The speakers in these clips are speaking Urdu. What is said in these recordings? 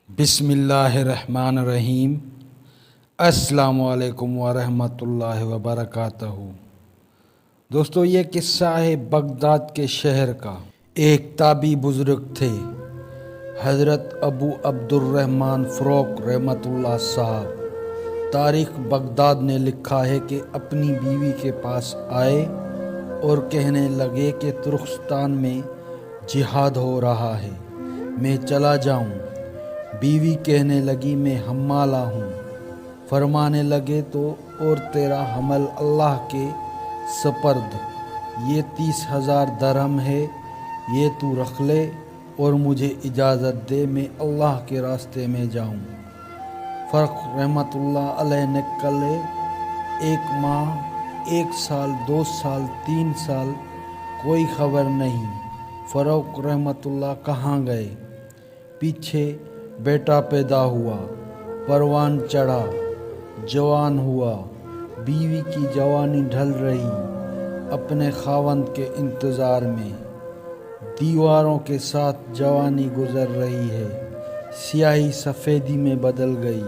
بسم اللہ الرحمن الرحیم۔ السلام علیکم ورحمۃ اللہ وبرکاتہ۔ دوستو، یہ قصہ ہے بغداد کے شہر کا۔ ایک تابعی بزرگ تھے، حضرت ابو عبد الرحمن فروغ رحمۃ اللہ صاحب۔ تاریخ بغداد نے لکھا ہے کہ اپنی بیوی کے پاس آئے اور کہنے لگے کہ ترکستان میں جہاد ہو رہا ہے، میں چلا جاؤں۔ بیوی کہنے لگی میں حمالہ ہوں۔ فرمانے لگے تو اور تیرا حمل اللہ کے سپرد، یہ 30,000 درہم ہے، یہ تو رکھ لے اور مجھے اجازت دے میں اللہ کے راستے میں جاؤں۔ فروغ رحمۃ اللہ علیہ نکلے۔ 1 ماہ، 1 سال، 2 سال، 3 سال، کوئی خبر نہیں۔ فروغ رحمۃ اللہ کہاں گئے؟ پیچھے بیٹا پیدا ہوا، پروان چڑھا، جوان ہوا۔ بیوی کی جوانی ڈھل رہی، اپنے خاوند کے انتظار میں۔ دیواروں کے ساتھ جوانی گزر رہی ہے، سیاہی سفیدی میں بدل گئی،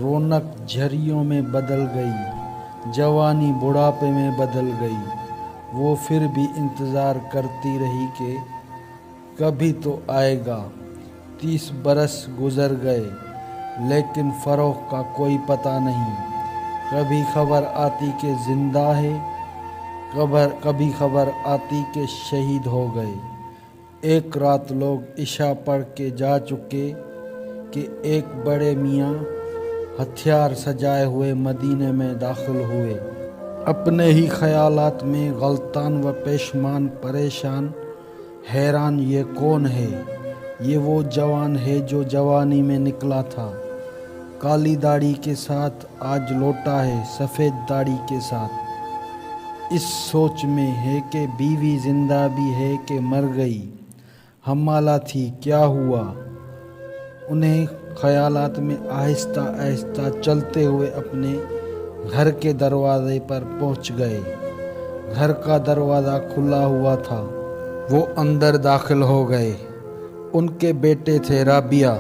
رونق جھریوں میں بدل گئی، جوانی بڑھاپے میں بدل گئی۔ وہ پھر بھی انتظار کرتی رہی کہ کبھی تو آئے گا۔ 30 برس گزر گئے، لیکن فروغ کا کوئی پتہ نہیں۔ کبھی خبر آتی کہ زندہ ہے، کبھی خبر آتی کہ شہید ہو گئے۔ ایک رات لوگ عشاء پڑھ کے جا چکے کہ ایک بڑے میاں ہتھیار سجائے ہوئے مدینے میں داخل ہوئے۔ اپنے ہی خیالات میں غلطان و پشیمان، پریشان، حیران، یہ کون ہے؟ یہ وہ جوان ہے جو جوانی میں نکلا تھا، کالی داڑھی کے ساتھ، آج لوٹا ہے سفید داڑھی کے ساتھ۔ اس سوچ میں ہے کہ بیوی زندہ بھی ہے کہ مر گئی، حمالہ تھی، کیا ہوا؟ انہیں خیالات میں آہستہ آہستہ چلتے ہوئے اپنے گھر کے دروازے پر پہنچ گئے۔ گھر کا دروازہ کھلا ہوا تھا، وہ اندر داخل ہو گئے۔ ان کے بیٹے تھے رابعہ۔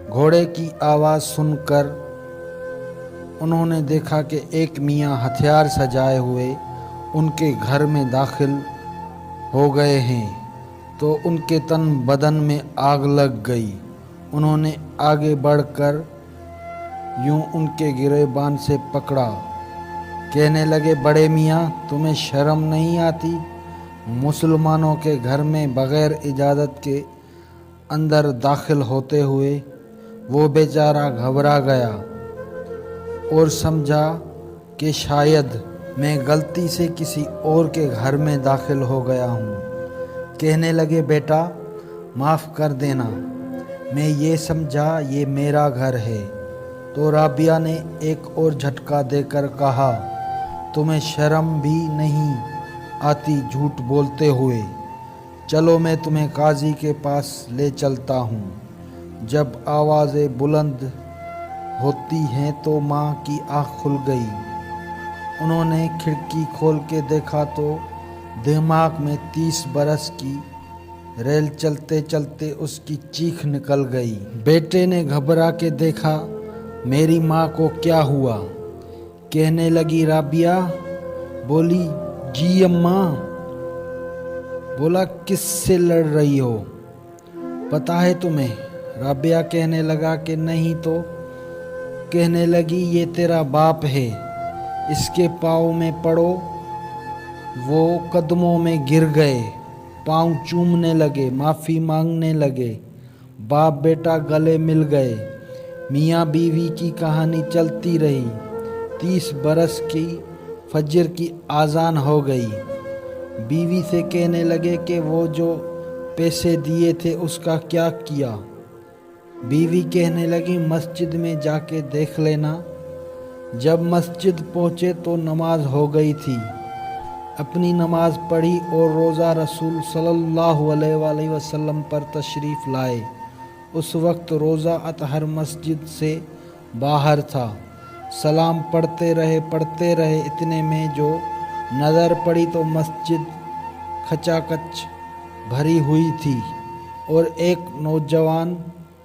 گھوڑے کی آواز سن کر انہوں نے دیکھا کہ ایک میاں ہتھیار سجائے ہوئے ان کے گھر میں داخل ہو گئے ہیں، تو ان کے تن بدن میں آگ لگ گئی۔ انہوں نے آگے بڑھ کر یوں ان کے گریبان سے پکڑا، کہنے لگے بڑے میاں، تمہیں شرم نہیں آتی؟ مسلمانوں کے گھر میں بغیر اجازت کے اندر داخل ہوتے ہوئے؟ وہ بیچارہ گھبرا گیا اور سمجھا کہ شاید میں غلطی سے کسی اور کے گھر میں داخل ہو گیا ہوں۔ کہنے لگے بیٹا معاف کر دینا، میں یہ سمجھا یہ میرا گھر ہے۔ تو رابعہ نے ایک اور جھٹکا دے کر کہا، تمہیں شرم بھی نہیں آتی جھوٹ بولتے ہوئے؟ چلو میں تمہیں قاضی کے پاس لے چلتا ہوں۔ جب آوازیں بلند ہوتی ہیں تو ماں کی آنکھ کھل گئی۔ انہوں نے کھڑکی کھول کے دیکھا تو دماغ میں 30 برس کی ریل چلتے چلتے اس کی چیخ نکل گئی۔ بیٹے نے گھبرا کے دیکھا، میری ماں کو کیا ہوا؟ کہنے لگی رابعہ بولی، جی اماں۔ بولا کس سے لڑ رہی ہو؟ پتہ ہے تمہیں؟ رابعہ کہنے لگا کہ نہیں تو۔ کہنے لگی یہ تیرا باپ ہے، اس کے پاؤں میں پڑو۔ وہ قدموں میں گر گئے، پاؤں چومنے لگے، معافی مانگنے لگے۔ باپ بیٹا گلے مل گئے۔ میاں بیوی کی کہانی چلتی رہی۔ 30 برس کی فجر کی اذان ہو گئی۔ بیوی سے کہنے لگے کہ وہ جو پیسے دیے تھے اس کا کیا کیا؟ بیوی کہنے لگی مسجد میں جا کے دیکھ لینا۔ جب مسجد پہنچے تو نماز ہو گئی تھی۔ اپنی نماز پڑھی اور روزہ رسول صلی اللہ علیہ وآلہ وسلم پر تشریف لائے۔ اس وقت روزہ اطہر مسجد سے باہر تھا۔ سلام پڑھتے رہے، اتنے میں جو نظر پڑی تو مسجد کھچا کچ بھری ہوئی تھی اور ایک نوجوان